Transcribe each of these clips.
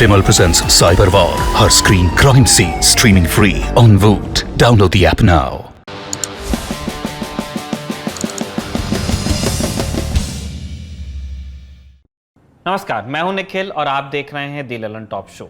Vimal presents Cyber War, her screen crime scene, streaming free on Voot. Download the app now. नमस्कार, मैं हूं निखिल और आप देख रहे हैं दी ललन टॉप शो।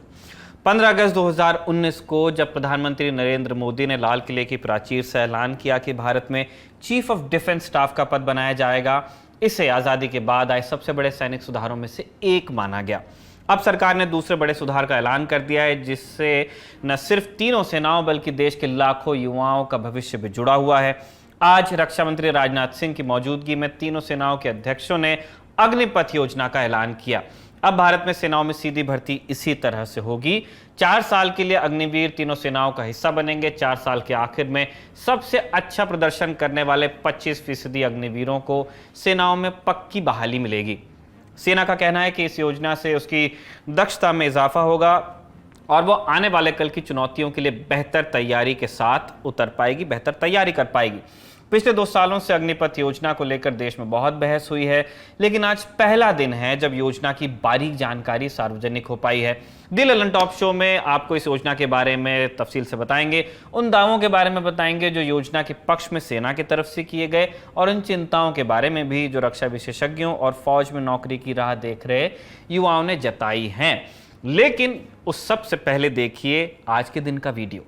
15 अगस्त 2019 को जब प्रधानमंत्री नरेंद्र मोदी ने लाल किले की प्राचीर से ऐलान किया कि भारत में चीफ ऑफ डिफेंस स्टाफ का पद बनाया जाएगा, इसे आज़ादी के बाद आए सबसे बड़े सैनिक सुधारों में से एक माना गया। अब सरकार ने दूसरे बड़े सुधार का ऐलान कर दिया है, जिससे न सिर्फ तीनों सेनाओं बल्कि देश के लाखों युवाओं का भविष्य भी जुड़ा हुआ है। आज रक्षा मंत्री राजनाथ सिंह की मौजूदगी में तीनों सेनाओं के अध्यक्षों ने अग्निपथ योजना का ऐलान किया। अब भारत में सेनाओं में सीधी भर्ती इसी तरह से होगी। 4 साल के लिए अग्निवीर तीनों सेनाओं का हिस्सा बनेंगे। 4 साल के आखिर में सबसे अच्छा प्रदर्शन करने वाले 25% अग्निवीरों को सेनाओं में पक्की बहाली मिलेगी। सेना का कहना है कि इस योजना से उसकी दक्षता में इजाफा होगा और वो आने वाले कल की चुनौतियों के लिए बेहतर तैयारी के साथ उतर पाएगी, बेहतर तैयारी कर पाएगी। पिछले 2 सालों से अग्निपथ योजना को लेकर देश में बहुत बहस हुई है, लेकिन आज पहला दिन है जब योजना की बारीक जानकारी सार्वजनिक हो पाई है। दी ललन टॉप शो में आपको इस योजना के बारे में तफसील से बताएंगे, उन दावों के बारे में बताएंगे जो योजना के पक्ष में सेना की तरफ से किए गए, और उन चिंताओं के बारे में भी जो रक्षा विशेषज्ञों और फौज में नौकरी की राह देख रहे युवाओं ने जताई हैं। लेकिन उस सबसे पहले देखिए आज के दिन का वीडियो।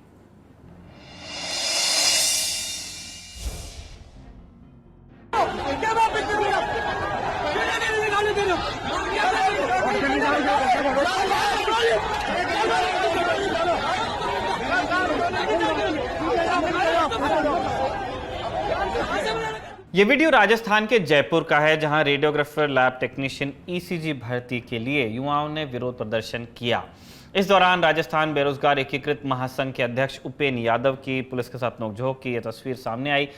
ये वीडियो राजस्थान के जयपुर का है, जहां रेडियोग्राफर लैब टेक्नीशियन ईसीजी भर्ती के लिए युवाओं ने विरोध प्रदर्शन किया। इस दौरान राजस्थान बेरोजगार एकीकृत महासंघ के अध्यक्ष उपेन यादव की पुलिस के साथ नोकझोंक की यह तस्वीर सामने आई।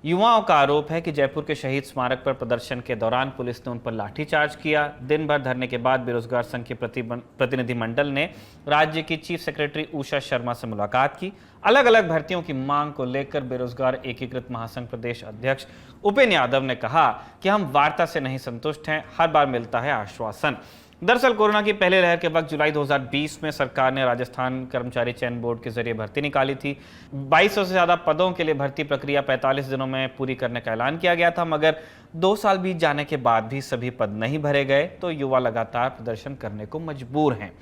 युवाओं का आरोप है कि जयपुर के शहीद स्मारक पर प्रदर्शन के दौरान पुलिस ने उन पर लाठीचार्ज किया। दिन भर धरने के बाद बेरोजगार संघ के प्रतिनिधिमंडल ने राज्य की चीफ सेक्रेटरी उषा शर्मा से मुलाकात की। अलग अलग भर्तियों की मांग को लेकर बेरोजगार एकीकृत महासंघ प्रदेश अध्यक्ष उपेन यादव ने कहा कि हम वार्ता से नहीं संतुष्ट हैं, हर बार मिलता है आश्वासन। दरअसल कोरोना की पहले लहर के वक्त जुलाई 2020 में सरकार ने राजस्थान कर्मचारी चयन बोर्ड के जरिए भर्ती निकाली थी। 2200 से ज्यादा पदों के लिए भर्ती प्रक्रिया 45 दिनों में पूरी करने का ऐलान किया गया था, मगर 2 साल बीत जाने के बाद भी सभी पद नहीं भरे गए, तो युवा लगातार प्रदर्शन करने को मजबूर हैं।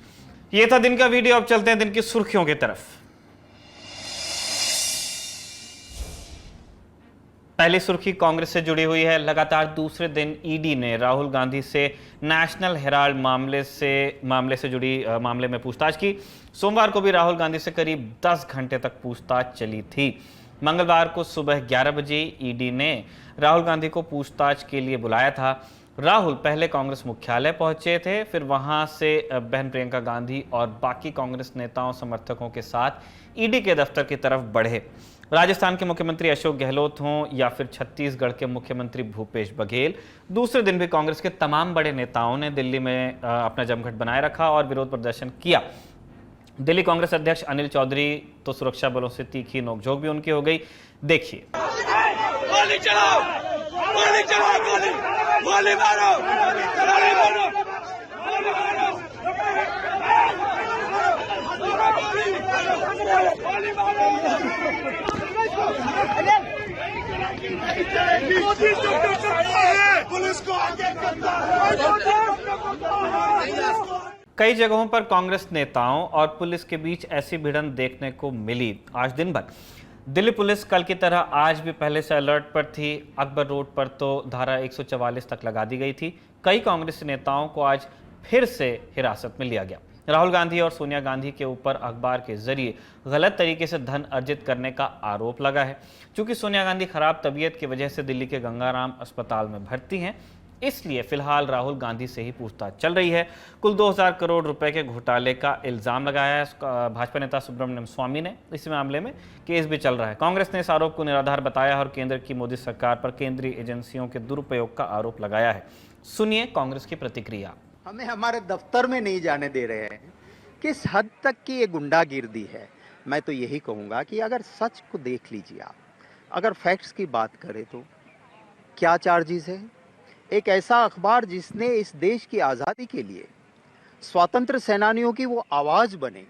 ये था दिन का वीडियो। अब चलते हैं दिन की सुर्खियों की तरफ। पहली सुर्खी कांग्रेस से जुड़ी हुई है। लगातार दूसरे दिन ईडी ने राहुल गांधी से नेशनल हेराल्ड मामले से जुड़ी मामले में पूछताछ की। सोमवार को भी राहुल गांधी से करीब 10 घंटे तक पूछताछ चली थी। मंगलवार को सुबह 11 बजे ईडी ने राहुल गांधी को पूछताछ के लिए बुलाया था। राहुल पहले कांग्रेस मुख्यालय पहुंचे थे, फिर वहां से बहन प्रियंका गांधी और बाकी कांग्रेस नेताओं समर्थकों के साथ ईडी के दफ्तर की तरफ बढ़े। राजस्थान के मुख्यमंत्री अशोक गहलोत हों या फिर छत्तीसगढ़ के मुख्यमंत्री भूपेश बघेल, दूसरे दिन भी कांग्रेस के तमाम बड़े नेताओं ने दिल्ली में अपना जमघट बनाए रखा और विरोध प्रदर्शन किया। दिल्ली कांग्रेस अध्यक्ष अनिल चौधरी तो सुरक्षा बलों से तीखी नोकझोंक भी उनकी हो गई। देखिए। गोली चलाओ, गोली चलाओ, गोली मारो, गोली मारो, गोली मारो, गोली मारो। पुलिस को आगे करता है। कई जगहों पर कांग्रेस नेताओं और पुलिस के बीच ऐसी भिड़ंत देखने को मिली आज दिन भर। दिल्ली पुलिस कल की तरह आज भी पहले से अलर्ट पर थी। अकबर रोड पर तो धारा 144 तक लगा दी गई थी। कई कांग्रेस नेताओं को आज फिर से हिरासत में लिया गया। राहुल गांधी और सोनिया गांधी के ऊपर अखबार के जरिए गलत तरीके से धन अर्जित करने का आरोप लगा है। चूंकि सोनिया गांधी खराब तबीयत की वजह से दिल्ली के गंगाराम अस्पताल में भर्ती हैं, इसलिए फिलहाल राहुल गांधी से ही पूछताछ चल रही है। कुल 2000 करोड़ रुपए के घोटाले का इल्जाम लगाया है भाजपा नेता सुब्रमण्यम स्वामी ने। इस मामले में केस भी चल रहा है। कांग्रेस ने इस आरोप को निराधार बताया और केंद्र की मोदी सरकार पर केंद्रीय एजेंसियों के दुरुपयोग का आरोप लगाया है। सुनिए कांग्रेस की प्रतिक्रिया। हमें हमारे दफ्तर में नहीं जाने दे रहे हैं। किस हद तक की ये गुंडागिर्दी है। मैं तो यही कहूंगा कि अगर सच को देख लीजिए आप, अगर फैक्ट्स की बात करें तो क्या चार्जेस है। एक ऐसा अखबार जिसने इस देश की आज़ादी के लिए स्वातंत्र सेनानियों की वो आवाज़ बने,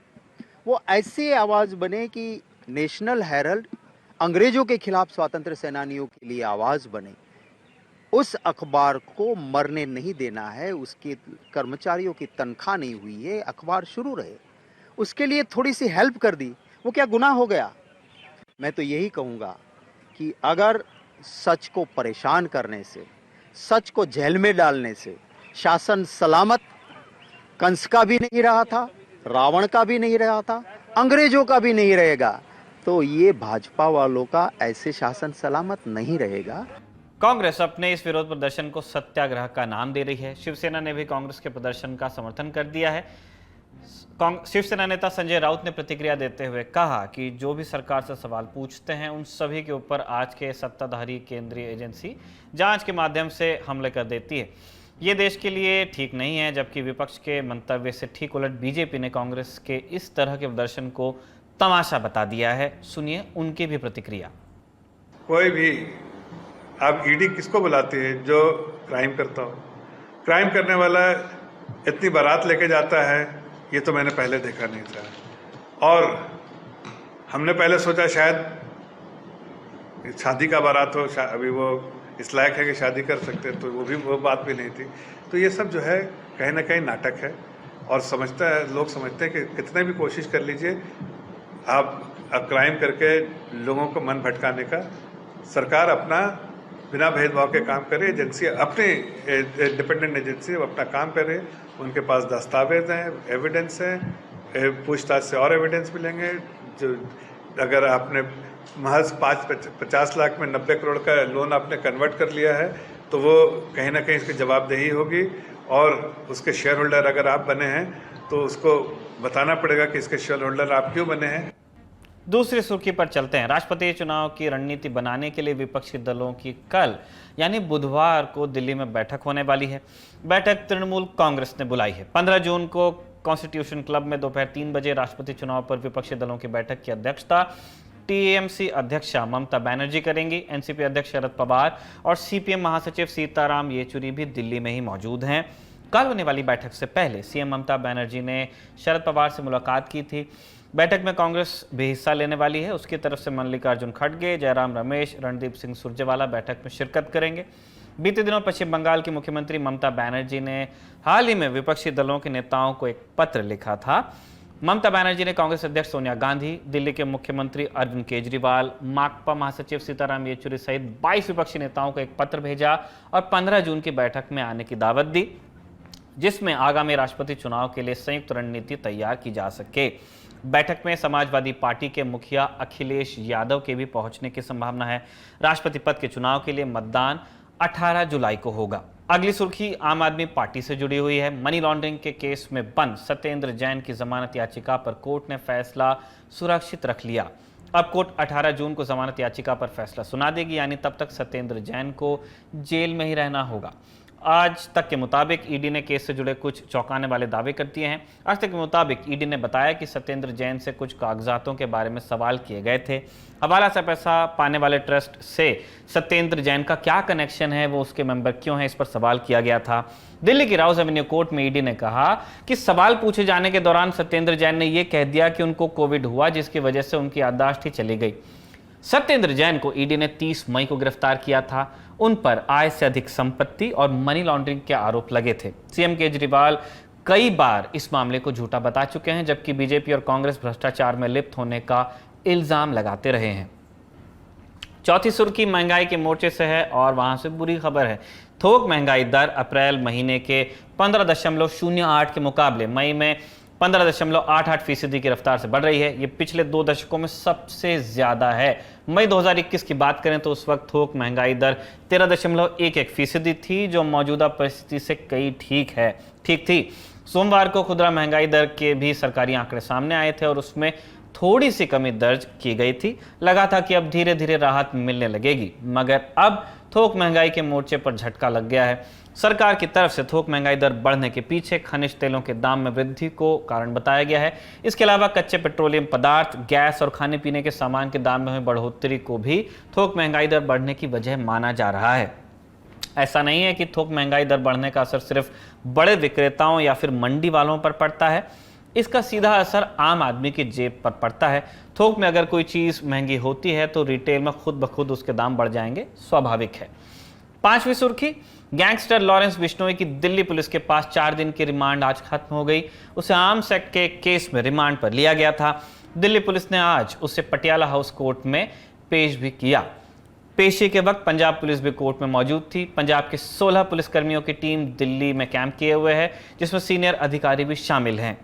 वो ऐसी आवाज़ बने कि नेशनल हेरल्ड अंग्रेजों के खिलाफ स्वातंत्र सेनानियों के लिए आवाज़ बने। उस अखबार को मरने नहीं देना है, उसके कर्मचारियों की तनख्वाह नहीं हुई है, अखबार शुरू रहे, उसके लिए थोड़ी सी हेल्प कर दी, वो क्या गुनाह हो गया? मैं तो यही कहूँगा कि अगर सच को परेशान करने से, सच को जेल में डालने से शासन सलामत कंस का भी नहीं रहा था, रावण का भी नहीं रहा था, अंग्रेजों का भी नहीं रहेगा, तो ये भाजपा वालों का ऐसे शासन सलामत नहीं रहेगा। कांग्रेस अपने इस विरोध प्रदर्शन को सत्याग्रह का नाम दे रही है। शिवसेना ने भी कांग्रेस के प्रदर्शन का समर्थन कर दिया है। शिवसेना नेता संजय राउत ने प्रतिक्रिया देते हुए कहा कि जो भी सरकार से सवाल पूछते हैं उन सभी के ऊपर आज के सत्ताधारी केंद्रीय एजेंसी जांच के माध्यम से हमले कर देती है। ये देश के लिए ठीक नहीं है। जबकि विपक्ष के मंतव्य से ठीक उलट बीजेपी ने कांग्रेस के इस तरह के प्रदर्शन को तमाशा बता दिया है। सुनिए उनकी भी प्रतिक्रिया। कोई भी अब ईडी किसको बुलाती है? जो क्राइम करता हो। क्राइम करने वाला इतनी बारात लेके जाता है, ये तो मैंने पहले देखा नहीं था। और हमने पहले सोचा शायद शादी का बारात हो, अभी वो इस लायक है कि शादी कर सकते हैं, तो वो बात भी नहीं थी। तो ये सब जो है कहीं ना कहीं नाटक है। और लोग समझते हैं कि कितने भी कोशिश कर लीजिए आप क्राइम करके लोगों को मन भटकाने का। सरकार अपना बिना भेदभाव के काम करे, एजेंसी अपने इंडिपेंडेंट एजेंसी अपना काम करे, उनके पास दस्तावेज हैं, एविडेंस हैं, पूछताछ से और एविडेंस मिलेंगे। जो अगर आपने महज 50 लाख में 90 करोड़ का लोन आपने कन्वर्ट कर लिया है, तो वो कहीं ना कहीं इसकी जवाबदेही होगी। और उसके शेयर होल्डर अगर आप बने हैं तो उसको बताना पड़ेगा कि इसके शेयर होल्डर आप क्यों बने हैं। दूसरी सुर्खी पर चलते हैं। राष्ट्रपति चुनाव की रणनीति बनाने के लिए विपक्षी दलों की कल यानी बुधवार को दिल्ली में बैठक होने वाली है। बैठक तृणमूल कांग्रेस ने बुलाई है। 15 जून को कॉन्स्टिट्यूशन क्लब में दोपहर 3 बजे राष्ट्रपति चुनाव पर विपक्षी दलों की बैठक की अध्यक्षता टीएमसी अध्यक्षा ममता बनर्जी करेंगी। एनसीपी अध्यक्ष शरद पवार और सीपीएम महासचिव सीताराम येचुरी भी दिल्ली में ही मौजूद हैं। कल होने वाली बैठक से पहले सीएम ममता बनर्जी ने शरद पवार से मुलाकात की थी। बैठक में कांग्रेस भी हिस्सा लेने वाली है। उसकी तरफ से मल्लिकार्जुन खड़गे, जयराम रमेश, रणदीप सिंह सुरजेवाला बैठक में शिरकत करेंगे। बीते दिनों पश्चिम बंगाल की मुख्यमंत्री ममता बनर्जी ने हाल ही में विपक्षी दलों के नेताओं को एक पत्र लिखा था। ममता बनर्जी ने कांग्रेस अध्यक्ष सोनिया गांधी, दिल्ली के मुख्यमंत्री अरविंद केजरीवाल, माकपा महासचिव सीताराम येचुरी सहित 22 विपक्षी नेताओं को एक पत्र भेजा और 15 जून की बैठक में आने की दावत दी, जिसमें आगामी राष्ट्रपति चुनाव के लिए संयुक्त रणनीति तैयार की जा सके। बैठक में समाजवादी पार्टी के मुखिया अखिलेश यादव के भी पहुंचने की संभावना है। राष्ट्रपति पद के चुनाव के लिए मतदान 18 जुलाई को होगा। अगली सुर्खी आम आदमी पार्टी से जुड़ी हुई है। मनी लॉन्ड्रिंग के केस में बंद सत्येंद्र जैन की जमानत याचिका पर कोर्ट ने फैसला सुरक्षित रख लिया। अब कोर्ट 18 जून को जमानत याचिका पर फैसला सुना देगी, यानी तब तक सत्येंद्र जैन को जेल में ही रहना होगा। आज तक के मुताबिक ईडी ने केस से जुड़े कुछ चौंकाने वाले दावे कर दिए हैं। आज तक के मुताबिक ईडी ने बताया कि सत्येंद्र जैन से कुछ कागजातों के बारे में सवाल किए गए थे। हवाला से पैसा पाने वाले ट्रस्ट से सत्येंद्र जैन का क्या कनेक्शन है, वो उसके मेंबर क्यों है, इस पर सवाल किया गया था। दिल्ली की राउज एवेन्यू कोर्ट में ईडी ने कहा कि सवाल पूछे जाने के दौरान सत्येंद्र जैन ने यह कह दिया कि उनको कोविड हुआ, जिसकी वजह से उनकी याददाश्त ही चली गई। सत्येंद्र जैन को ईडी ने 30 मई को गिरफ्तार किया था। उन पर आय से अधिक संपत्ति और मनी लॉन्ड्रिंग के आरोप लगे थे। सीएम केजरीवाल कई बार इस मामले को झूठा बता चुके हैं, जबकि बीजेपी और कांग्रेस भ्रष्टाचार में लिप्त होने का इल्जाम लगाते रहे हैं। चौथी सुर्खी महंगाई के मोर्चे से है और वहां से बुरी खबर है। थोक महंगाई दर अप्रैल महीने के 15.08 के मुकाबले मई में 15.88% की रफ्तार से बढ़ रही है। ये पिछले 2 दशकों में सबसे ज्यादा है। मई 2021 की बात करें तो उस वक्त थोक महंगाई दर 13.11% थी, जो मौजूदा परिस्थिति से कई ठीक थी। सोमवार को खुदरा महंगाई दर के भी सरकारी आंकड़े सामने आए थे और उसमें थोड़ी सी कमी दर्ज की गई थी। लगा था कि अब धीरे धीरे राहत मिलने लगेगी, मगर अब थोक महंगाई के मोर्चे पर झटका लग गया है। सरकार की तरफ से थोक महंगाई दर बढ़ने के पीछे खनिज तेलों के दाम में वृद्धि को कारण बताया गया है। इसके अलावा कच्चे पेट्रोलियम पदार्थ, गैस और खाने पीने के सामान के दाम में हुई बढ़ोतरी को भी थोक महंगाई दर बढ़ने की वजह माना जा रहा है। ऐसा नहीं है कि थोक महंगाई दर बढ़ने का असर सिर्फ बड़े विक्रेताओं या फिर मंडी वालों पर पड़ता है। इसका सीधा असर आम आदमी की जेब पर पड़ता है। थोक में अगर कोई चीज़ महंगी होती है तो रिटेल में खुद ब खुद उसके दाम बढ़ जाएंगे, स्वाभाविक है। 5वीं सुर्खी, गैंगस्टर लॉरेंस बिश्नोई की दिल्ली पुलिस के पास 4 दिन की रिमांड आज खत्म हो गई। उसे आर्म्स एक्ट के केस में रिमांड पर लिया गया था। दिल्ली पुलिस ने आज उसे पटियाला हाउस कोर्ट में पेश भी किया। पेशी के वक्त पंजाब पुलिस भी कोर्ट में मौजूद थी। पंजाब के 16 पुलिसकर्मियों की टीम दिल्ली में कैंप किए हुए है, जिसमें सीनियर अधिकारी भी शामिल हैं।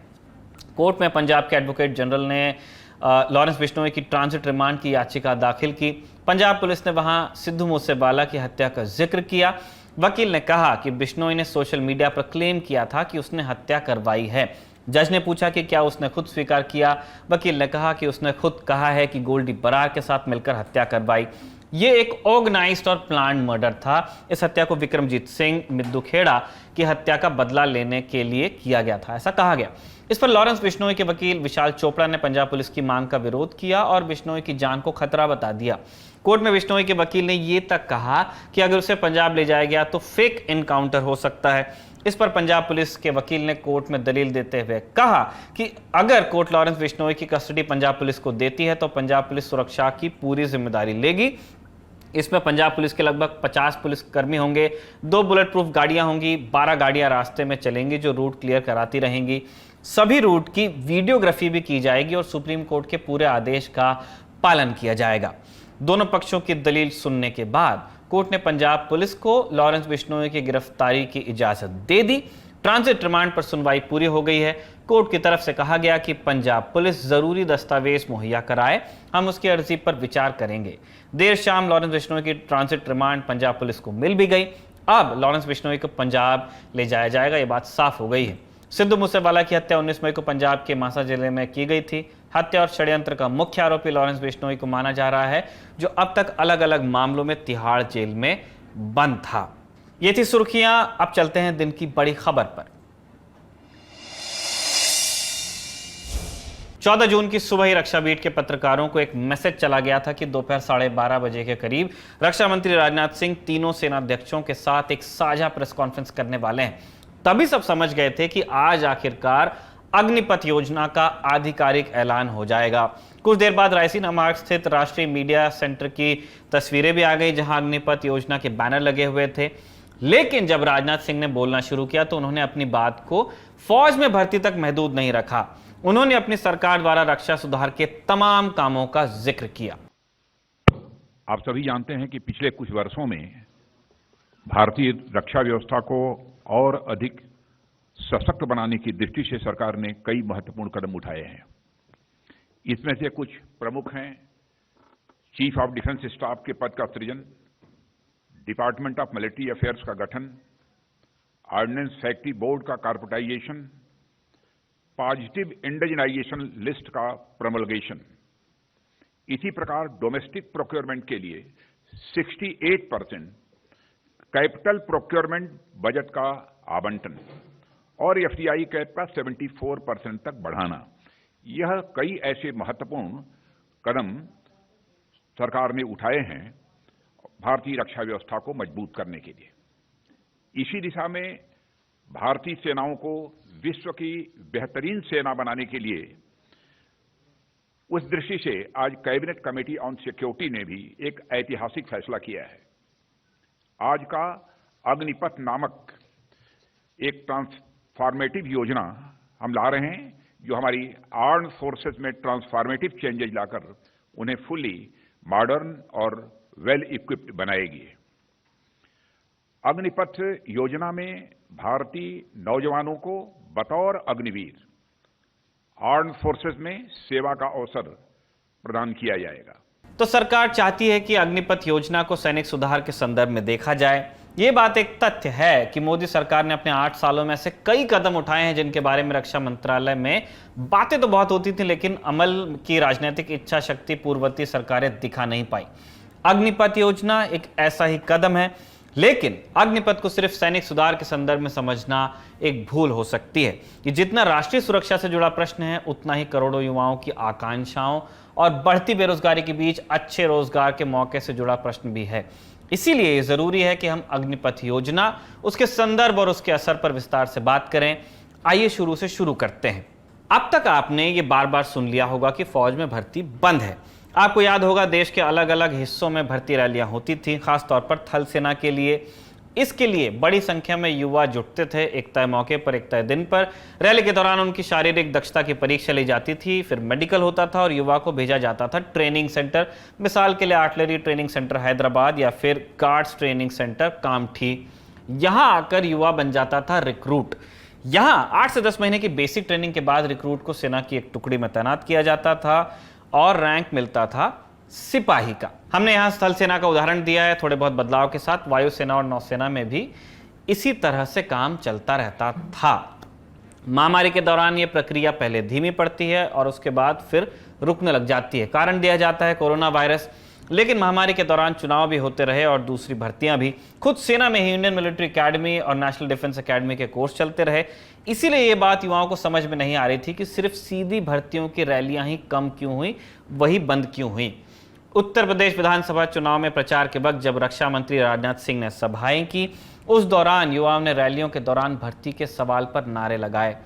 कोर्ट में पंजाब के एडवोकेट जनरल ने लॉरेंस बिश्नोई की ट्रांजिट रिमांड की याचिका दाखिल की। पंजाब पुलिस ने वहां सिद्धू मूसेवाला की हत्या का जिक्र किया। वकील ने कहा कि बिश्नोई ने सोशल मीडिया पर क्लेम किया था कि उसने हत्या करवाई है। जज ने पूछा कि क्या उसने खुद स्वीकार किया। वकील ने कहा कि उसने खुद कहा है कि गोल्डी बरार के साथ मिलकर हत्या करवाई। ये एक ऑर्गेनाइज्ड और प्लान्ड मर्डर था। इस हत्या को विक्रमजीत सिंह मिद्दू खेड़ा की हत्या का बदला लेने के लिए किया गया था, ऐसा कहा गया। इस पर लॉरेंस बिश्नोई के वकील विशाल चोपड़ा ने पंजाब पुलिस की मांग का विरोध किया और बिश्नोई की जान को खतरा बता दिया। कोर्ट में बिश्नोई के वकील ने यह तक कहा कि अगर उसे पंजाब ले जाया गया तो फेक इनकाउंटर हो सकता है। इस पर पंजाब पुलिस के वकील ने कोर्ट में दलील देते हुए कहा कि अगर कोर्ट लॉरेंस बिश्नोई की कस्टडी पंजाब पुलिस को देती है तो पंजाब पुलिस सुरक्षा की पूरी जिम्मेदारी लेगी। इसमें पंजाब पुलिस के लगभग 50 पुलिसकर्मी होंगे, 2 बुलेट प्रूफ गाड़ियां होंगी, 12 गाड़ियां रास्ते में चलेंगी जो रूट क्लियर कराती रहेंगी। सभी रूट की वीडियोग्राफी भी की जाएगी और सुप्रीम कोर्ट के पूरे आदेश का पालन किया जाएगा। दोनों पक्षों की दलील सुनने के बाद कोर्ट ने पंजाब पुलिस को लॉरेंस बिश्नोई की गिरफ्तारी की इजाजत दे दी। ट्रांजिट रिमांड पर सुनवाई पूरी हो गई है। कोर्ट की तरफ से कहा गया कि पंजाब पुलिस जरूरी दस्तावेज मुहैया कराए, हम उसकी अर्जी पर विचार करेंगे। देर शाम लॉरेंस बिश्नोई की ट्रांजिट रिमांड पंजाब पुलिस को मिल भी गई। अब लॉरेंस बिश्नोई को पंजाब ले जाया जाएगा, यह बात साफ हो गई है। सिद्धू मूसेवाला की हत्या 19 मई को पंजाब के मासा जिले में की गई थी। हत्या और षड्यंत्र का मुख्य आरोपी लॉरेंस बिश्नोई को माना जा रहा है, जो अब तक अलग अलग मामलों में तिहाड़ जेल में बंद था। ये थी सुर्खियां। अब चलते हैं दिन की बड़ी खबर पर। 14 जून की सुबह ही रक्षा बीट के पत्रकारों को एक मैसेज चला गया था कि दोपहर 12:30 बजे के करीब रक्षा मंत्री राजनाथ सिंह तीनों सेनाध्यक्षों के साथ एक साझा प्रेस कॉन्फ्रेंस करने वाले हैं। तभी सब समझ गए थे कि आज आखिरकार अग्निपथ योजना का आधिकारिक ऐलान हो जाएगा। कुछ देर बाद रायसीना मार्ग स्थित राष्ट्रीय मीडिया सेंटर की तस्वीरें भी आ गई, जहां अग्निपथ योजना के बैनर लगे हुए थे। लेकिन जब राजनाथ सिंह ने बोलना शुरू किया तो उन्होंने अपनी बात को फौज में भर्ती तक महदूद नहीं रखा। उन्होंने अपनी सरकार द्वारा रक्षा सुधार के तमाम कामों का जिक्र किया। आप सभी जानते हैं कि पिछले कुछ वर्षों में भारतीय रक्षा व्यवस्था को और अधिक सशक्त बनाने की दृष्टि से सरकार ने कई महत्वपूर्ण कदम उठाए हैं। इसमें से कुछ प्रमुख हैं: चीफ ऑफ डिफेंस स्टाफ के पद का सृजन, डिपार्टमेंट ऑफ मिलिट्री अफेयर्स का गठन, ऑर्डिनेंस फैक्ट्री बोर्ड का कारपोरेटाइजेशन, पॉजिटिव इंडिजिनाइजेशन लिस्ट का प्रमलगेशन। इसी प्रकार डोमेस्टिक प्रोक्योरमेंट के लिए 68% कैपिटल प्रोक्योरमेंट बजट का आवंटन और एफडीआई कैप का 74% तक बढ़ाना, यह कई ऐसे महत्वपूर्ण कदम सरकार ने उठाए हैं भारतीय रक्षा व्यवस्था को मजबूत करने के लिए। इसी दिशा में भारतीय सेनाओं को विश्व की बेहतरीन सेना बनाने के लिए उस दृष्टि से आज कैबिनेट कमेटी ऑन सिक्योरिटी ने भी एक ऐतिहासिक फैसला किया है। आज का अग्निपथ नामक एक ट्रांसफॉर्मेटिव योजना हम ला रहे हैं, जो हमारी आर्म्ड फोर्सेस में ट्रांसफॉर्मेटिव चेंजेज लाकर उन्हें फुल्ली मॉडर्न और वेल इक्विप्ड बनाएगी। अग्निपथ योजना में भारतीय नौजवानों को बतौर अग्निवीर आर्म्ड फोर्सेस में सेवा का अवसर प्रदान किया जाएगा। तो सरकार चाहती है कि अग्निपथ योजना को सैनिक सुधार के संदर्भ में देखा जाए। ये बात एक तथ्य है कि मोदी सरकार ने अपने 8 सालों में ऐसे कई कदम उठाए हैं जिनके बारे में रक्षा मंत्रालय में बातें तो बहुत होती थी, लेकिन अमल की राजनीतिक इच्छा शक्ति पूर्ववर्ती सरकारें दिखा नहीं पाई। अग्निपथ योजना एक ऐसा ही कदम है, लेकिन अग्निपथ को सिर्फ सैनिक सुधार के संदर्भ में समझना एक भूल हो सकती है। कि जितना राष्ट्रीय सुरक्षा से जुड़ा प्रश्न है, उतना ही करोड़ों युवाओं की आकांक्षाओं और बढ़ती बेरोजगारी के बीच अच्छे रोजगार के मौके से जुड़ा प्रश्न भी है। इसीलिए ये जरूरी है कि हम अग्निपथ योजना, उसके संदर्भ और उसके असर पर विस्तार से बात करें। आइए शुरू से शुरू करते हैं। अब तक आपने ये बार बार सुन लिया होगा कि फौज में भर्ती बंद है। आपको याद होगा देश के अलग अलग हिस्सों में भर्ती रैलियां होती थी, खासतौर पर थल सेना के लिए। इसके लिए बड़ी संख्या में युवा जुटते थे, एक तय मौके पर, एक तय दिन पर। रैली के दौरान उनकी शारीरिक दक्षता की परीक्षा ली जाती थी, फिर मेडिकल होता था और युवा को भेजा जाता था ट्रेनिंग सेंटर। मिसाल के लिए आर्टिलरी ट्रेनिंग सेंटर हैदराबाद या फिर गार्ड्स ट्रेनिंग सेंटर कामठी। यहां आकर युवा बन जाता था रिक्रूट। यहां 8 से 10 महीने की बेसिक ट्रेनिंग के बाद रिक्रूट को सेना की एक टुकड़ी में तैनात किया जाता था और रैंक मिलता था सिपाही का। हमने यहां स्थल सेना का उदाहरण दिया है, थोड़े बहुत बदलाव के साथ। वायुसेना और नौसेना में भी इसी तरह से काम चलता रहता था। महामारी के दौरान यह प्रक्रिया पहले धीमी पड़ती है और उसके बाद फिर रुकने लग जाती है। कारण दिया जाता है कोरोना वायरस। लेकिन महामारी के दौरान चुनाव भी होते रहे और दूसरी भर्तियां भी। खुद सेना में ही इंडियन मिलिट्री एकेडमी और नेशनल डिफेंस एकेडमी के कोर्स चलते रहे। इसीलिए ये बात युवाओं को समझ में नहीं आ रही थी कि सिर्फ सीधी भर्तियों की रैलियां ही कम क्यों हुई, वही बंद क्यों हुई। उत्तर प्रदेश विधानसभा चुनाव में प्रचार के वक्त जब रक्षा मंत्री राजनाथ सिंह ने सभाएं की, उस दौरान युवाओं ने रैलियों के दौरान भर्ती के सवाल पर नारे लगाए।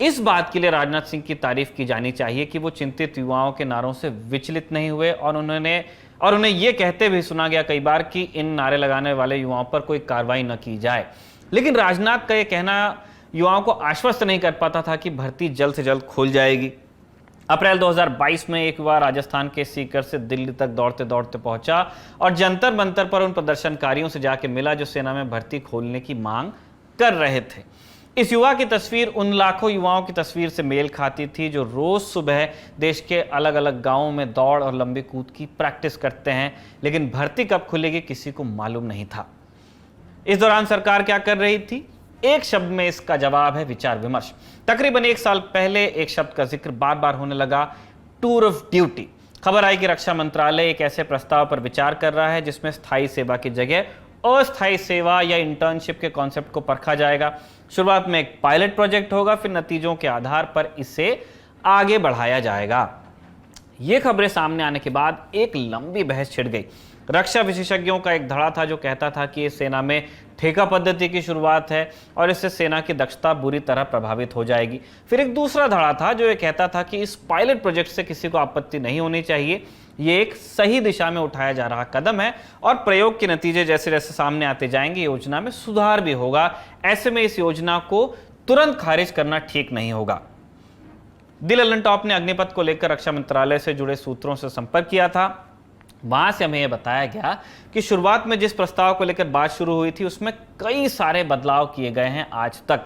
इस बात के लिए राजनाथ सिंह की तारीफ की जानी चाहिए कि वो चिंतित युवाओं के नारों से विचलित नहीं हुए और उन्हें यह कहते भी सुना गया कई बार कि इन नारे लगाने वाले युवाओं पर कोई कार्रवाई न की जाए। लेकिन राजनाथ का यह कहना युवाओं को आश्वस्त नहीं कर पाता था कि भर्ती जल्द से जल्द खुल जाएगी। अप्रैल 2022 में एक युवा राजस्थान के सीकर से दिल्ली तक दौड़ते दौड़ते पहुंचा और जंतर मंतर पर उन प्रदर्शनकारियों से जाके मिला जो सेना में भर्ती खोलने की मांग कर रहे थे। इस युवा की तस्वीर उन लाखों युवाओं की तस्वीर से मेल खाती थी जो रोज सुबह देश के अलग अलग गांवों में दौड़ और लंबी कूद की प्रैक्टिस करते हैं, लेकिन भर्ती कब खुलेगी किसी को मालूम नहीं था। इस दौरान सरकार क्या कर रही थी? एक शब्द में इसका जवाब है विचार विमर्श। तकरीबन 1 साल पहले एक शब्द का जिक्र बार बार होने लगा, टूर ऑफ ड्यूटी। खबर आई कि रक्षा मंत्रालय एक ऐसे प्रस्ताव पर विचार कर रहा है जिसमें स्थायी सेवा की जगह अस्थायी सेवा या इंटर्नशिप के कॉन्सेप्ट को परखा जाएगा। शुरुआत में एक पायलट प्रोजेक्ट होगा, फिर नतीजों के आधार पर इसे आगे बढ़ाया जाएगा। ये खबरें सामने आने के बाद एक लंबी बहस छिड़ गई। रक्षा विशेषज्ञों का एक धड़ा था जो कहता था कि ये सेना में ठेका पद्धति की शुरुआत है और इससे सेना की दक्षता बुरी तरह प्रभावित हो जाएगी। फिर एक दूसरा धड़ा था जो ये कहता था कि इस पायलट प्रोजेक्ट से किसी को आपत्ति नहीं होनी चाहिए, ये एक सही दिशा में उठाया जा रहा कदम है और प्रयोग के नतीजे जैसे जैसे सामने आते जाएंगे योजना में सुधार भी होगा। ऐसे में इस योजना को तुरंत खारिज करना ठीक नहीं होगा। दी ललन टॉप ने अग्निपथ को लेकर रक्षा मंत्रालय से जुड़े सूत्रों से संपर्क किया था। वहां से हमें यह बताया गया कि शुरुआत में जिस प्रस्ताव को लेकर बात शुरू हुई थी उसमें कई सारे बदलाव किए गए हैं आज तक।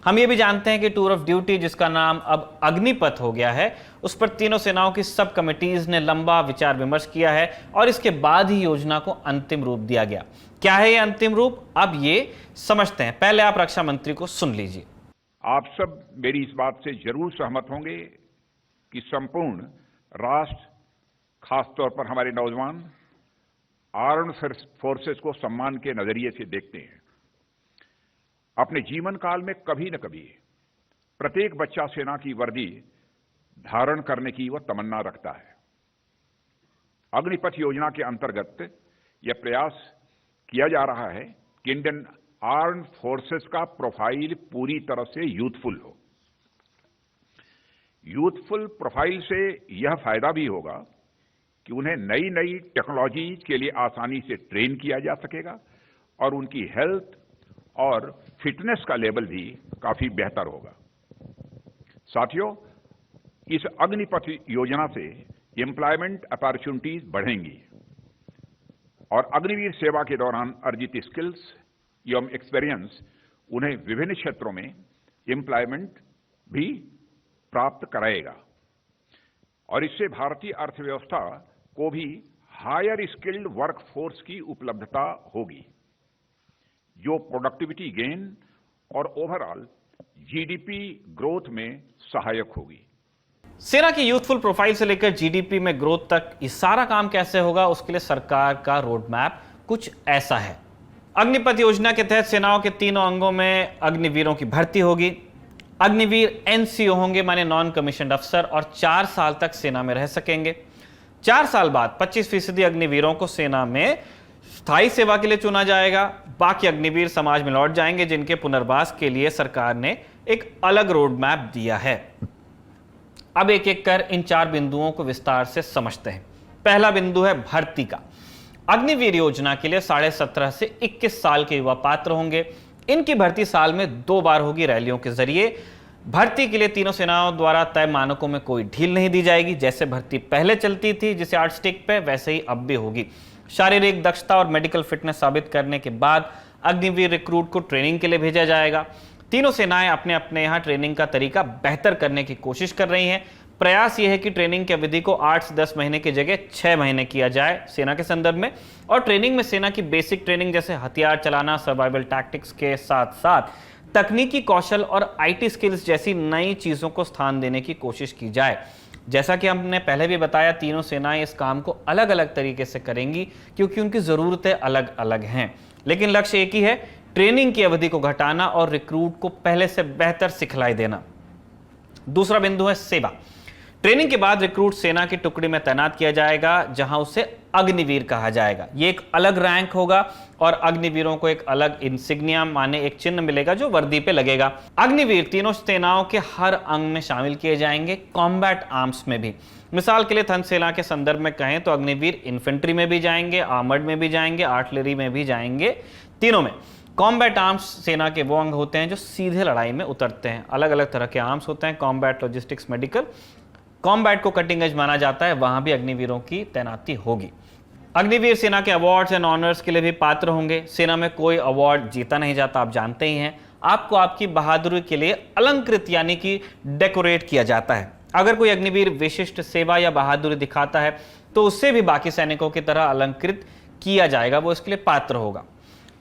हम ये भी जानते हैं कि टूर ऑफ ड्यूटी, जिसका नाम अब अग्निपथ हो गया है, उस पर तीनों सेनाओं की सब कमिटीज ने लंबा विचार विमर्श किया है और इसके बाद ही योजना को अंतिम रूप दिया गया। क्या है ये अंतिम रूप, अब ये समझते हैं। पहले आप रक्षा मंत्री को सुन लीजिए। आप सब मेरी इस बात से जरूर सहमत होंगे कि संपूर्ण राष्ट्र, खासतौर पर हमारे नौजवान आर्म्ड फोर्सेस को सम्मान के नजरिए से देखते हैं। अपने जीवन काल में कभी न कभी प्रत्येक बच्चा सेना की वर्दी धारण करने की वह तमन्ना रखता है। अग्निपथ योजना के अंतर्गत यह प्रयास किया जा रहा है कि इंडियन आर्म्ड फोर्सेस का प्रोफाइल पूरी तरह से यूथफुल हो। यूथफुल प्रोफाइल से यह फायदा भी होगा कि उन्हें नई नई टेक्नोलॉजीज के लिए आसानी से ट्रेन किया जा सकेगा और उनकी हेल्थ और फिटनेस का लेवल भी काफी बेहतर होगा। साथियों, इस अग्निपथ योजना से एम्प्लॉयमेंट अपॉर्चुनिटीज बढ़ेंगी और अग्निवीर सेवा के दौरान अर्जित स्किल्स एवं एक्सपीरियंस उन्हें विभिन्न क्षेत्रों में एम्प्लॉयमेंट भी प्राप्त कराएगा और इससे भारतीय अर्थव्यवस्था को भी हायर स्किल्ड वर्कफोर्स की उपलब्धता होगी, जो प्रोडक्टिविटी गेन और ओवरऑल जीडीपी ग्रोथ में सहायक होगी। सेना की यूथफुल प्रोफाइल से लेकर जीडीपी में ग्रोथ तक ये सारा काम कैसे होगा, उसके लिए सरकार का रोड मैप कुछ ऐसा है। अग्निपथ योजना के तहत सेनाओं के तीनों अंगों में अग्निवीरों की भर्ती होगी। अग्निवीर एनसीओ होंगे, माने नॉन कमीशन्ड अफसर, और 4 साल तक सेना में रह सकेंगे। 4 साल बाद 25% अग्निवीरों को सेना में स्थायी सेवा के लिए चुना जाएगा। बाकी अग्निवीर समाज में लौट जाएंगे जिनके पुनर्वास के लिए सरकार ने एक अलग रोड मैप दिया है। अब एक एक कर इन 4 बिंदुओं को विस्तार से समझते हैं। पहला बिंदु है भर्ती का। अग्निवीर योजना के लिए 17.5 से 21 साल के युवा पात्र होंगे। इनकी भर्ती साल में 2 बार होगी रैलियों के जरिए। भर्ती के लिए तीनों सेनाओं द्वारा तय मानकों में कोई ढील नहीं दी जाएगी। जैसे भर्ती पहले चलती थी जिसे यार्ड स्टिक पे, वैसे ही अब भी होगी। शारीरिक दक्षता और मेडिकल फिटनेस साबित करने के बाद अग्निवीर रिक्रूट को ट्रेनिंग के लिए भेजा जाएगा। तीनों सेनाएं अपने अपने यहां ट्रेनिंग का तरीका बेहतर करने की कोशिश कर रही हैं। प्रयास यह है कि ट्रेनिंग की अवधि को 8 से 10 महीने की जगह 6 महीने किया जाए सेना के संदर्भ में। और ट्रेनिंग में सेना की बेसिक ट्रेनिंग जैसे हथियार चलाना, सर्वाइवल टैक्टिक्स के साथ साथ तकनीकी कौशल और आईटी स्किल्स जैसी नई चीजों को स्थान देने की कोशिश की जाए। जैसा कि हमने पहले भी बताया, तीनों सेनाएं इस काम को अलग अलग तरीके से करेंगी क्योंकि उनकी जरूरतें अलग अलग हैं, लेकिन लक्ष्य एक ही है, ट्रेनिंग की अवधि को घटाना और रिक्रूट को पहले से बेहतर सिखलाई देना। दूसरा बिंदु है सेवा। ट्रेनिंग के बाद रिक्रूट सेना की टुकड़ी में तैनात किया जाएगा जहां उसे अग्निवीर कहा जाएगा। यह एक अलग रैंक होगा और अग्निवीरों को एक अलग इंसिग्निया माने एक चिन्ह मिलेगा जो वर्दी पे लगेगा। अग्निवीर तीनों सेनाओं के हर अंग में शामिल किए जाएंगे, कॉम्बैट आर्म्स में भी। मिसाल के लिए थल सेना के संदर्भ में कहें तो अग्निवीर इन्फेंट्री में भी जाएंगे, आर्मर्ड में भी जाएंगे, आर्टिलरी में भी जाएंगे, तीनों में। कॉम्बैट आर्म्स सेना के वो अंग होते हैं जो सीधे लड़ाई में उतरते हैं। अलग अलग तरह के आर्म्स होते हैं, कॉम्बैट, लॉजिस्टिक्स, मेडिकल। कॉम्बैट को कटिंग एज माना जाता है, वहां भी अग्निवीरों की तैनाती होगी। अग्निवीर सेना के अवार्ड्स एंड ऑनर्स के लिए भी पात्र होंगे। सेना में कोई अवार्ड जीता नहीं जाता, आप जानते ही हैं। आपको आपकी बहादुरी के लिए अलंकृत यानी कि डेकोरेट किया जाता है। अगर कोई अग्निवीर विशिष्ट सेवा या बहादुरी दिखाता है तो उससे भी बाकी सैनिकों की तरह अलंकृत किया जाएगा, वो इसके लिए पात्र होगा।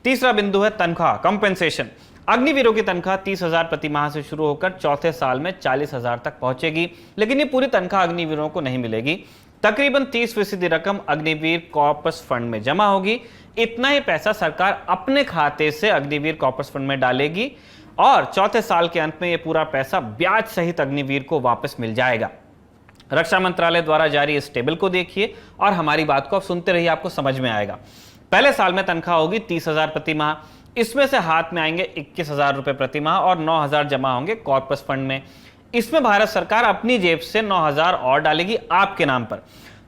तीसरा बिंदु है तनख्वाह, कंपेंसेशन। अग्निवीरों की तनख्वाह 30,000 प्रति माह से शुरू होकर चौथे साल में 40,000 तक पहुंचेगी, लेकिन ये पूरी तनख्वाह अग्निवीरों को नहीं मिलेगी। तकरीबन 30% रकम अग्निवीर कॉर्पस फंड में जमा होगी। इतना ही पैसा सरकार अपने खाते से अग्निवीर कॉर्पस फंड में डालेगी और चौथे साल के अंत में यह पूरा पैसा ब्याज सहित अग्निवीर को वापस मिल जाएगा। रक्षा मंत्रालय द्वारा जारी इस टेबल को देखिए और हमारी बात को आप सुनते रहिए, आपको समझ में आएगा। पहले साल में तनख्वाह होगी 30,000 प्रति माह। इसमें से हाथ में आएंगे 21,000 रुपए प्रति माह और 9,000 जमा होंगे कॉर्पस फंड में। इसमें भारत सरकार अपनी जेब से 9,000 और डालेगी आपके नाम पर।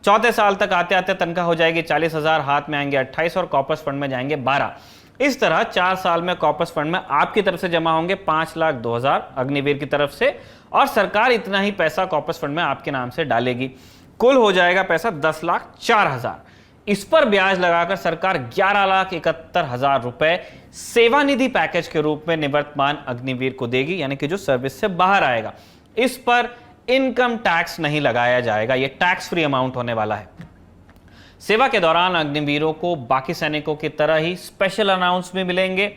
चौथे साल तक आते आते तनख्वाह हो जाएगी 40,000, हाथ में आएंगे 28 और कॉर्पस फंड में जाएंगे 12। इस तरह 4 साल में कॉर्पस फंड में आपकी तरफ से जमा होंगे 5,02,000 अग्निवीर की तरफ से और सरकार इतना ही पैसा कॉर्पस फंड में आपके नाम से डालेगी। कुल हो जाएगा पैसा 10,04,000। इस पर ब्याज लगाकर सरकार 11,71,000 रुपए सेवानिधि पैकेज के रूप में निवर्तमान अग्निवीर को देगी, यानी कि जो सर्विस से बाहर आएगा। इस पर इनकम टैक्स नहीं लगाया जाएगा, यह टैक्स फ्री अमाउंट होने वाला है। सेवा के दौरान अग्निवीरों को बाकी सैनिकों की तरह ही स्पेशल अलाउंस भी मिलेंगे।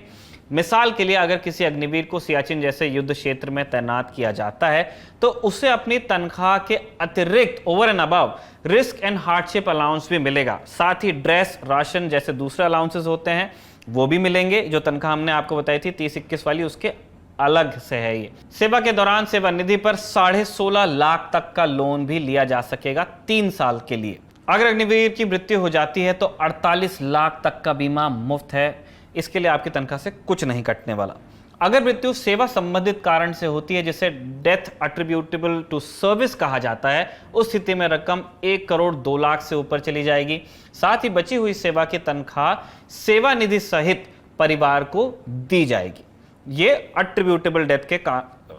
मिसाल के लिए अगर किसी अग्निवीर को सियाचिन जैसे युद्ध क्षेत्र में तैनात किया जाता है तो उसे अपनी तनख्वाह के अतिरिक्त over and above risk and hardship allowance भी मिलेगा। साथ ही ड्रेस, राशन जैसे दूसरे अलाउंसेस होते हैं वो भी मिलेंगे। जो तनख्वाह हमने आपको बताई थी 30-21 वाली, उसके अलग से है ये। सेवा के दौरान सेवा निधि पर 16.5 लाख तक का लोन भी लिया जा सकेगा 3 साल के लिए। अगर अग्निवीर की मृत्यु हो जाती है तो 48 लाख तक का बीमा मुफ्त है। इसके लिए आपकी तनख्वाह से कुछ नहीं कटने वाला। अगर मृत्यु सेवा संबंधित कारण से होती है जिसे डेथ अट्रीब्यूटेबल टू सर्विस कहा जाता है, उस स्थिति में रकम 1,02,00,000 से ऊपर चली जाएगी। साथ ही बची हुई सेवा की तनख्वाह सेवा निधि सहित परिवार को दी जाएगी। ये अट्रीब्यूटेबल डेथ के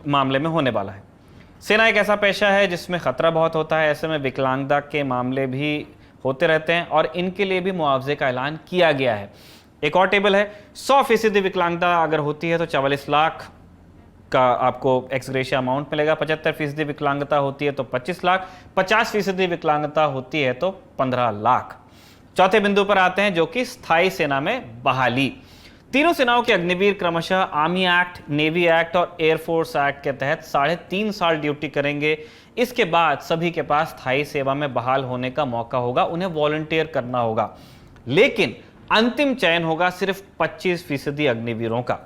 मामले में होने वाला है। सेना एक ऐसा पेशा है जिसमें खतरा बहुत होता है, ऐसे में विकलांगता के मामले भी होते रहते हैं और इनके लिए भी मुआवजे का ऐलान किया गया है। एक और टेबल है, 100% विकलांगता अगर होती है तो 44 लाख का आपको एक्स ग्रेशिया अमाउंट मिलेगा। 75% विकलांगता होती है तो 25 लाख, 50% विकलांगता होती है तो 15 लाख। चौथे बिंदु पर आते हैं जो कि स्थायी सेना में बहाली। तीनों सेनाओं के अग्निवीर क्रमशः आर्मी एक्ट, नेवी एक्ट और एयरफोर्स एक्ट के तहत 3.5 साल ड्यूटी करेंगे। इसके बाद सभी के पास स्थायी सेवा में बहाल होने का मौका होगा, उन्हें वॉलंटियर करना होगा, लेकिन अंतिम चयन होगा सिर्फ 25% अग्निवीरों का।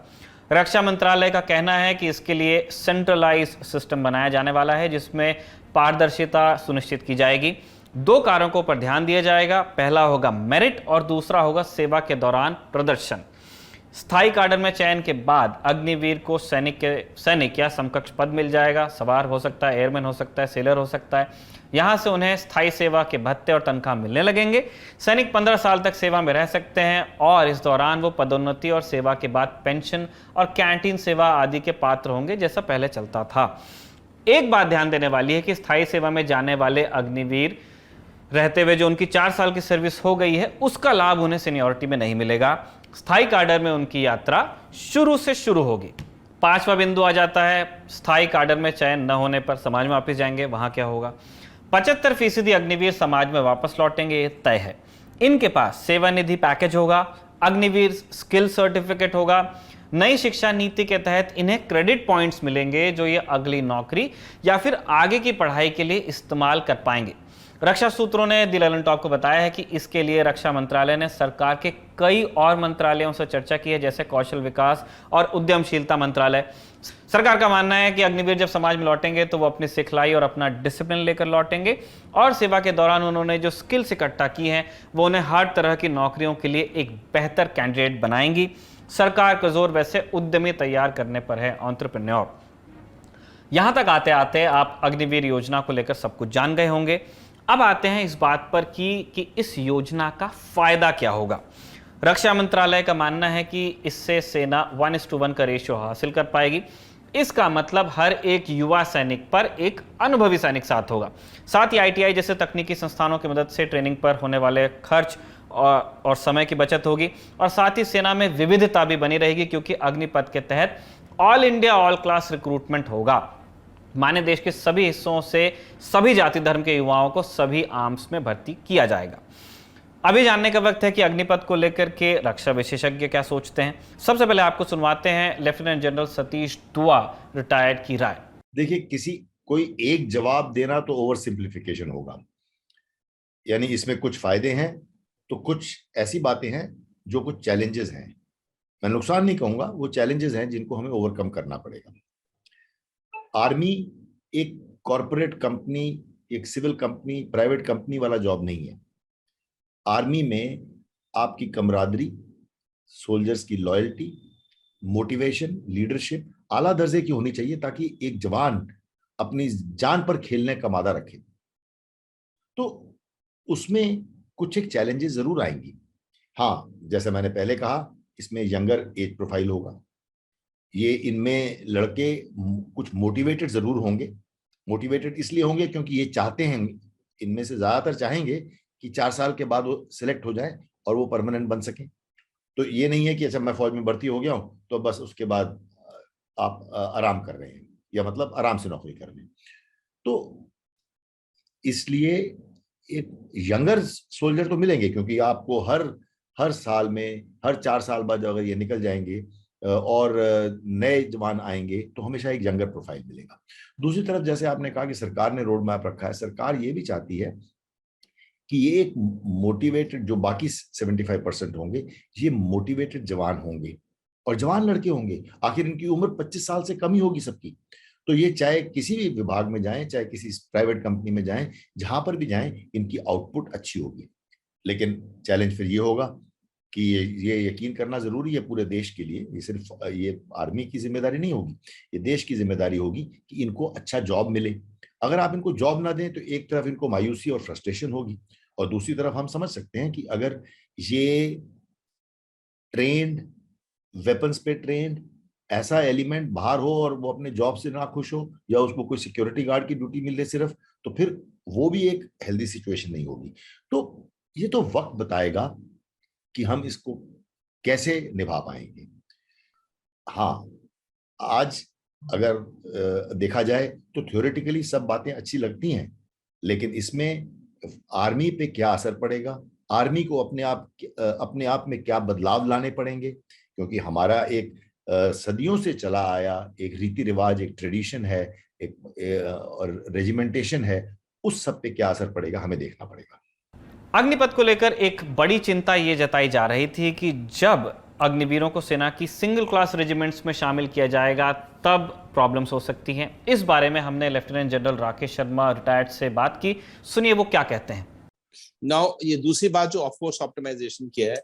रक्षा मंत्रालय का कहना है कि इसके लिए सेंट्रलाइज्ड सिस्टम बनाया जाने वाला है जिसमें पारदर्शिता सुनिश्चित की जाएगी। दो कारकों पर ध्यान दिया जाएगा। पहला होगा मेरिट और दूसरा होगा सेवा के दौरान प्रदर्शन। स्थायी काडर में चयन के बाद अग्निवीर को सैनिक या समकक्ष पद मिल जाएगा। सवार हो सकता है, एयरमैन हो सकता है, सेलर हो सकता है। यहां से उन्हें स्थायी सेवा के भत्ते और तनख्वाह मिलने लगेंगे। सैनिक 15 साल तक सेवा में रह सकते हैं और इस दौरान वो पदोन्नति और सेवा के बाद पेंशन और कैंटीन सेवा आदि के पात्र होंगे, जैसा पहले चलता था। एक बात ध्यान देने वाली है कि स्थायी सेवा में जाने वाले अग्निवीर रहते हुए जो उनकी 4 साल की सर्विस हो गई है, उसका लाभ उन्हें सीनियरिटी में नहीं मिलेगा। स्थायी काडर में उनकी यात्रा शुरू से शुरू होगी। 5वां बिंदु आ जाता है, स्थायी काडर में चयन न होने पर समाज में वापस जाएंगे। वहां क्या होगा? 75% अग्निवीर समाज में वापस लौटेंगे, ये तय है। इनके पास सेवानिधि पैकेज होगा, अग्निवीर स्किल सर्टिफिकेट होगा। नई शिक्षा नीति के तहत इन्हें क्रेडिट पॉइंट्स मिलेंगे जो ये अगली नौकरी या फिर आगे की पढ़ाई के लिए इस्तेमाल कर पाएंगे। रक्षा सूत्रों ने दी ललन टॉप को बताया है कि इसके लिए रक्षा मंत्रालय ने सरकार के कई और मंत्रालयों से चर्चा की है, जैसे कौशल विकास और उद्यमशीलता मंत्रालय। सरकार का मानना है कि अग्निवीर जब समाज में लौटेंगे तो वो अपनी सिखलाई और अपना डिसिप्लिन लेकर लौटेंगे और सेवा के दौरान उन्होंने जो स्किल्स इकट्ठा की हैं वो उन्हें हर तरह की नौकरियों के लिए एक बेहतर कैंडिडेट बनाएंगी। सरकार का जोर वैसे उद्यमी तैयार करने पर है, एंटरप्रेन्योर। यहां तक आते आते आप अग्निवीर योजना को लेकर सब कुछ जान गए होंगे। अब आते हैं इस बात पर कि इस योजना का फायदा क्या होगा। रक्षा मंत्रालय का मानना है कि इससे सेना 1:1 का रेशियो हासिल कर पाएगी। इसका मतलब हर एक युवा सैनिक पर एक अनुभवी सैनिक साथ होगा। साथ ही ITI जैसे तकनीकी संस्थानों की मदद से ट्रेनिंग पर होने वाले खर्च और समय की बचत होगी और साथ ही सेना में विविधता भी बनी रहेगी, क्योंकि अग्निपथ के तहत all India all class recruitment होगा। माने देश के सभी हिस्सों से सभी जाति धर्म के युवाओं को सभी आर्म्स में भर्ती किया जाएगा। अभी जानने का वक्त है कि अग्निपथ को लेकर के रक्षा विशेषज्ञ क्या सोचते हैं। सबसे पहले आपको सुनवाते हैं लेफ्टिनेंट जनरल सतीश दुआ रिटायर्ड की राय। देखिए, कोई एक जवाब देना तो ओवर सिंप्लीफिकेशन होगा। यानी इसमें कुछ फायदे हैं तो कुछ ऐसी बातें हैं जो कुछ चैलेंजेस हैं। मैं नुकसान नहीं कहूंगा, वो चैलेंजेस हैं जिनको हमें ओवरकम करना पड़ेगा। आर्मी एक कॉरपोरेट कंपनी, एक सिविल कंपनी, प्राइवेट कंपनी वाला जॉब नहीं है। आर्मी में आपकी कमरादरी, सोल्जर्स की लॉयल्टी, मोटिवेशन, लीडरशिप आला दर्जे की होनी चाहिए, ताकि एक जवान अपनी जान पर खेलने का मादा रखे। तो उसमें कुछ एक चैलेंजेस जरूर आएंगी। हाँ, जैसे मैंने पहले कहा, इसमें यंगर एज प्रोफाइल होगा। ये इनमें लड़के कुछ मोटिवेटेड जरूर होंगे। मोटिवेटेड इसलिए होंगे क्योंकि ये चाहते हैं, इनमें से ज्यादातर चाहेंगे कि 4 साल के बाद वो सिलेक्ट हो जाए और वो परमानेंट बन सके। तो ये नहीं है कि अच्छा मैं फौज में भर्ती हो गया हूं तो बस उसके बाद आप आराम कर रहे हैं, या मतलब आराम से नौकरी कर रहे हैं। तो इसलिए एक यंगर सोल्जर तो मिलेंगे, क्योंकि आपको हर साल में, हर 4 साल बाद अगर ये निकल जाएंगे और नए जवान आएंगे तो हमेशा एक यंगर प्रोफाइल मिलेगा। दूसरी तरफ जैसे आपने कहा कि सरकार ने रोड मैप रखा है, सरकार ये भी चाहती है कि ये एक मोटिवेटेड, जो बाकी 75% होंगे, ये मोटिवेटेड जवान होंगे और जवान लड़के होंगे। आखिर इनकी उम्र 25 साल से कम ही होगी सबकी। तो ये चाहे किसी भी विभाग में जाएं, चाहे किसी प्राइवेट कंपनी में जाएं, जहां पर भी जाएं, इनकी आउटपुट अच्छी होगी। लेकिन चैलेंज फिर ये होगा कि ये यकीन करना जरूरी है पूरे देश के लिए, ये सिर्फ ये आर्मी की जिम्मेदारी नहीं होगी, ये देश की जिम्मेदारी होगी कि इनको अच्छा जॉब मिले। अगर आप इनको जॉब ना दें तो एक तरफ इनको मायूसी और फ्रस्ट्रेशन होगी, और दूसरी तरफ हम समझ सकते हैं कि अगर ये ट्रेंड, वेपन्स पे ट्रेंड ऐसा एलिमेंट बाहर हो और वो अपने जॉब से ना खुश हो, या उसको कोई सिक्योरिटी गार्ड की ड्यूटी मिले सिर्फ, तो फिर वो भी एक हेल्दी सिचुएशन नहीं होगी। तो ये तो वक्त बताएगा कि हम इसको कैसे निभा पाएंगे। हाँ, आज अगर देखा जाए तो थ्योरेटिकली सब बातें अच्छी लगती हैं, लेकिन इसमें आर्मी पे क्या असर पड़ेगा, आर्मी को अपने आप में क्या बदलाव लाने पड़ेंगे, क्योंकि हमारा एक सदियों से चला आया एक रीति रिवाज, एक ट्रेडिशन है, और रेजिमेंटेशन है, उस सब पे क्या असर पड़ेगा हमें देखना पड़ेगा। अग्निपथ को लेकर एक बड़ी चिंता ये जताई जा रही थी कि जब अग्निवीरों को सेना की सिंगल क्लास रेजिमेंट्स में शामिल किया जाएगा तब प्रॉब्लम्स हो सकती हैं। इस बारे में हमने lieutenant general Rakesh Sharma retired से बात की, सुनिए वो क्या कहते हैं। नाउ ये दूसरी बात जो ऑफकोर्स ऑप्टिमाइजेशन की है,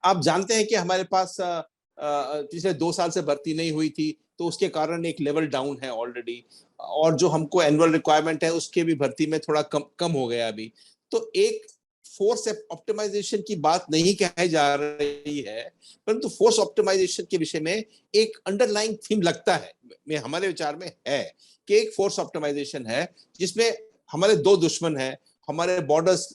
आप जानते हैं कि हमारे पास पिछले 2 साल से भर्ती नहीं हुई थी, तो उसके कारण एक लेवल डाउन है ऑलरेडी, और जो हमको एनुअल रिक्वायरमेंट है उसके भी भर्ती में थोड़ा कम हो गया अभी। तो एक फोर्स ऑप्टिमाइजेशन की बात नहीं कही जा रही है, परंतु फोर्स ऑप्टिमाइजेशन के विषय में एक अंडरलाइंग थीम लगता है, में हमारे विचार में है कि एक फोर्स ऑप्टिमाइजेशन है जिसमें हमारे 2 दुश्मन हैं, हमारे बॉर्डर्स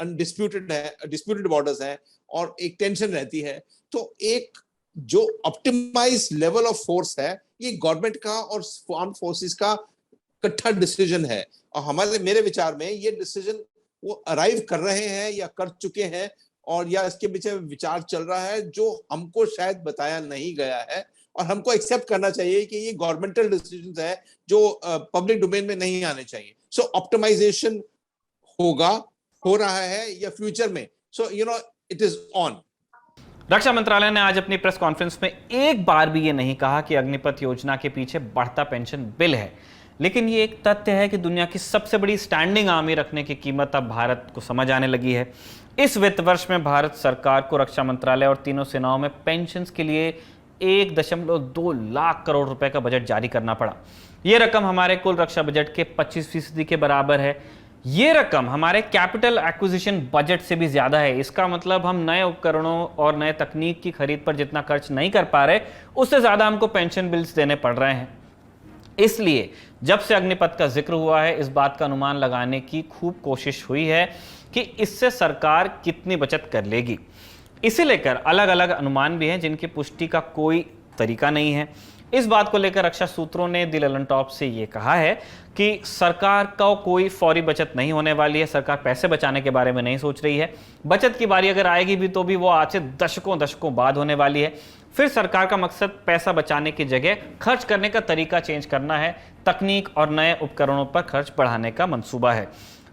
डिस्प्यूटेड बॉर्डर्स हैं और एक टेंशन रहती है। तो एक जो ऑप्टिमाइज लेवल ऑफ फोर्स है, ये गवर्नमेंट का और आर्म फोर्सेस का इकट्ठा डिसीजन है, और मेरे विचार में ये डिसीजन वो अराइव कर रहे हैं या कर चुके हैं, और या इसके पीछे विचार चल रहा है जो हमको शायद बताया नहीं गया है, और हमको एक्सेप्ट करना चाहिए कि ये गवर्नमेंटल डिसीजंस है जो पब्लिक डोमेन में नहीं आने चाहिए। सो ऑप्टिमाइजेशन हो रहा है या फ्यूचर में, सो इट इज ऑन। रक्षा मंत्रालय ने आज अपनी प्रेस कॉन्फ्रेंस में एक बार भी ये नहीं कहा कि अग्निपथ योजना के पीछे बढ़ता पेंशन बिल है, लेकिन ये एक तथ्य है कि दुनिया की सबसे बड़ी स्टैंडिंग आर्मी रखने की कीमत अब भारत को समझ आने लगी है। इस वित्त वर्ष में भारत सरकार को रक्षा मंत्रालय और तीनों सेनाओं में पेंशन्स के लिए 1.2 लाख करोड़ रुपए का बजट जारी करना पड़ा। यह रकम हमारे कुल रक्षा बजट के 25% के बराबर है। ये रकम हमारे कैपिटल एक्विजिशन बजट से भी ज्यादा है। इसका मतलब हम नए उपकरणों और नए तकनीक की खरीद पर जितना खर्च नहीं कर पा रहे, उससे ज्यादा हमको पेंशन बिल्स देने पड़ रहे हैं। इसलिए जब से अग्निपथ का जिक्र हुआ है, इस बात का अनुमान लगाने की खूब कोशिश हुई है कि इससे सरकार कितनी बचत कर लेगी। इसे लेकर अलग अलग अनुमान भी हैं जिनकी पुष्टि का कोई तरीका नहीं है। इस बात को लेकर रक्षा सूत्रों ने दी ललन टॉप से यह कहा है कि सरकार का कोई फौरी बचत नहीं होने वाली है। सरकार पैसे बचाने के बारे में नहीं सोच रही है। बचत की बारी अगर आएगी भी तो भी वो आज से दशकों बाद होने वाली है। फिर सरकार का मकसद पैसा बचाने की जगह खर्च करने का तरीका चेंज करना है। तकनीक और नए उपकरणों पर खर्च बढ़ाने का मंसूबा है।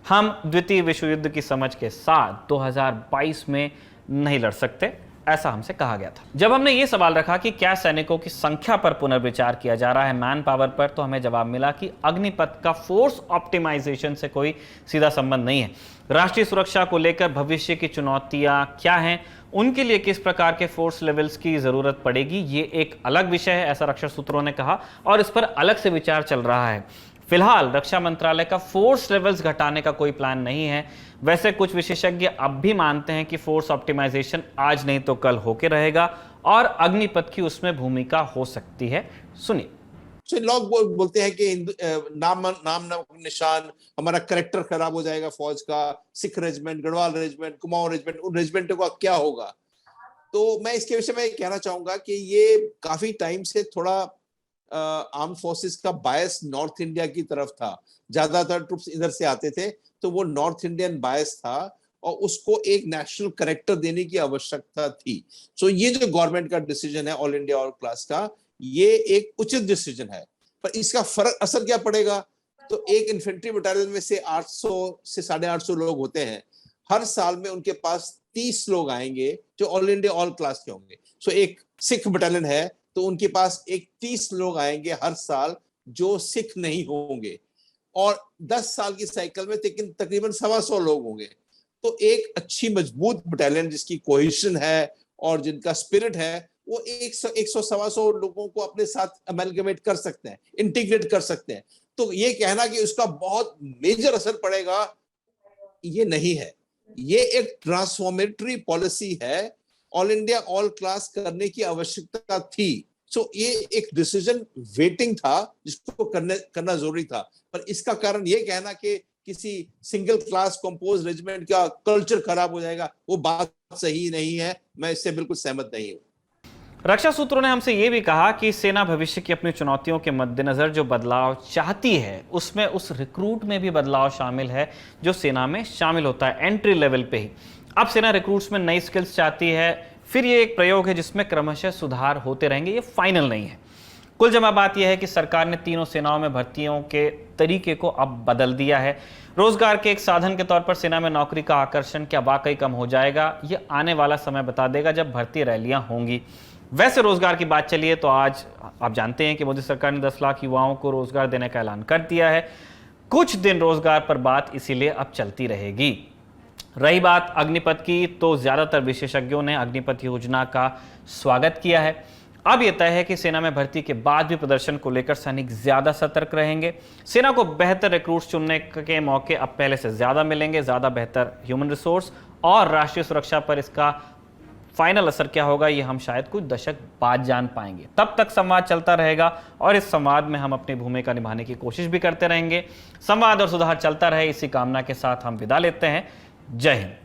हम द्वितीय विश्व युद्ध की समझ के साथ 2022 में नहीं लड़ सकते, ऐसा हमसे कहा गया था। जब हमने ये सवाल रखा कि क्या सैनिकों की संख्या पर पुनर्विचार किया जा रहा है मैन पावर पर, तो हमें जवाब मिला कि अग्निपथ का फोर्स ऑप्टिमाइजेशन से कोई सीधा संबंध नहीं है। राष्ट्रीय सुरक्षा को लेकर भविष्य की चुनौतियां क्या हैं, उनके लिए किस प्रकार के फोर्स लेवल्स की जरूरत पड़ेगी, ये एक अलग विषय है, ऐसा रक्षा सूत्रों ने कहा, और इस पर अलग से विचार चल रहा है। फिलहाल रक्षा मंत्रालय का फोर्स लेवल्स घटाने का कोई प्लान नहीं है। वैसे कुछ विशेषज्ञ अब भी मानते हैं कि फोर्स ऑप्टिमाइजेशन आज नहीं तो कल होके रहेगा और अग्निपथ की उसमें भूमिका हो सकती है। सुनिए। लोग बोलते हैं कि नाम निशान, हमारा कैरेक्टर खराब हो जाएगा फौज का, Sikh regiment, Garhwal regiment, Kumaon regiment, उन रेजिमेंटों का क्या होगा। तो मैं इसके विषय में कहना चाहूंगा कि ये काफी टाइम से थोड़ा आर्म फोर्सेस का बायस नॉर्थ इंडिया की तरफ था। ज्यादातर ट्रुप्स इधर से आते थे, तो वो नॉर्थ इंडियन बायस था और उसको एक नेशनल कैरेक्टर देने की आवश्यकता थी। सो ये जो गवर्नमेंट का डिसीजन है ऑल इंडिया ऑल क्लास का, ये एक उचित डिसीजन है। पर इसका फर्क असर क्या पड़ेगा, तो एक इन्फेंट्री बटालियन में से 800 से 850 लोग होते हैं। हर साल में उनके पास 30 लोग आएंगे जो ऑल इंडिया ऑल क्लास के होंगे। सो एक सिख बटालियन है तो उनके पास एक 30 लोग आएंगे हर साल जो सिख नहीं होंगे, और 10 साल की साइकिल में तकरीबन 125 लोग होंगे। तो एक अच्छी मजबूत बटालियन जिसकी कोहेशन है और जिनका स्पिरिट है, वो 100-125 लोगों को अपने साथ अमेलगमेट कर सकते हैं, इंटीग्रेट कर सकते हैं। तो ये कहना कि उसका बहुत मेजर असर पड़ेगा, ये नहीं है। ये एक ट्रांसफॉर्मेटरी पॉलिसी है, ऑल इंडिया ऑल क्लास करने की आवश्यकता थी। सो ये एक डिसीजन वेटिंग था जिसको करना जरूरी था। पर इसका कारण ये कहना कि किसी सिंगल क्लास कंपोज रेजिमेंट का कल्चर खराब हो जाएगा, वो बात सही नहीं है। मैं इससे बिल्कुल सहमत नहीं हूं। रक्षा सूत्रों ने हमसे यह भी कहा कि सेना भविष्य की अपनी चुनौतियों के मद्देनजर जो बदलाव चाहती है, उसमें उस रिक्रूट में भी बदलाव शामिल है जो सेना में शामिल होता है एंट्री लेवल पे ही। अब सेना रिक्रूट्स में नई स्किल्स चाहती है। फिर ये एक प्रयोग है जिसमें क्रमशः सुधार होते रहेंगे, ये फाइनल नहीं है। कुल जमा बात यह है कि सरकार ने तीनों सेनाओं में भर्तियों के तरीके को अब बदल दिया है। रोजगार के एक साधन के तौर पर सेना में नौकरी का आकर्षण क्या वाकई कम हो जाएगा, ये आने वाला समय बता देगा जब भर्ती रैलियां होंगी। वैसे रोजगार की बात चलिए तो आज आप जानते हैं कि मोदी सरकार ने 10 लाख युवाओं को रोजगार देने का ऐलान कर दिया है। कुछ दिन रोजगार पर बात इसीलिए अब चलती रहेगी। रही बात अग्निपथ की, तो ज्यादातर विशेषज्ञों ने अग्निपथ योजना का स्वागत किया है। अब यह तय है कि सेना में भर्ती के बाद भी प्रदर्शन को लेकर सैनिक ज्यादा सतर्क रहेंगे। सेना को बेहतर रिक्रूट्स चुनने के मौके अब पहले से ज्यादा मिलेंगे। ज्यादा बेहतर ह्यूमन रिसोर्स और राष्ट्रीय सुरक्षा पर इसका फाइनल असर क्या होगा, ये हम शायद कुछ दशक बाद जान पाएंगे। तब तक संवाद चलता रहेगा और इस संवाद में हम अपनी भूमिका निभाने की कोशिश भी करते रहेंगे। संवाद और सुधार चलता रहे, इसी कामना के साथ हम विदा लेते हैं। जय हिंद।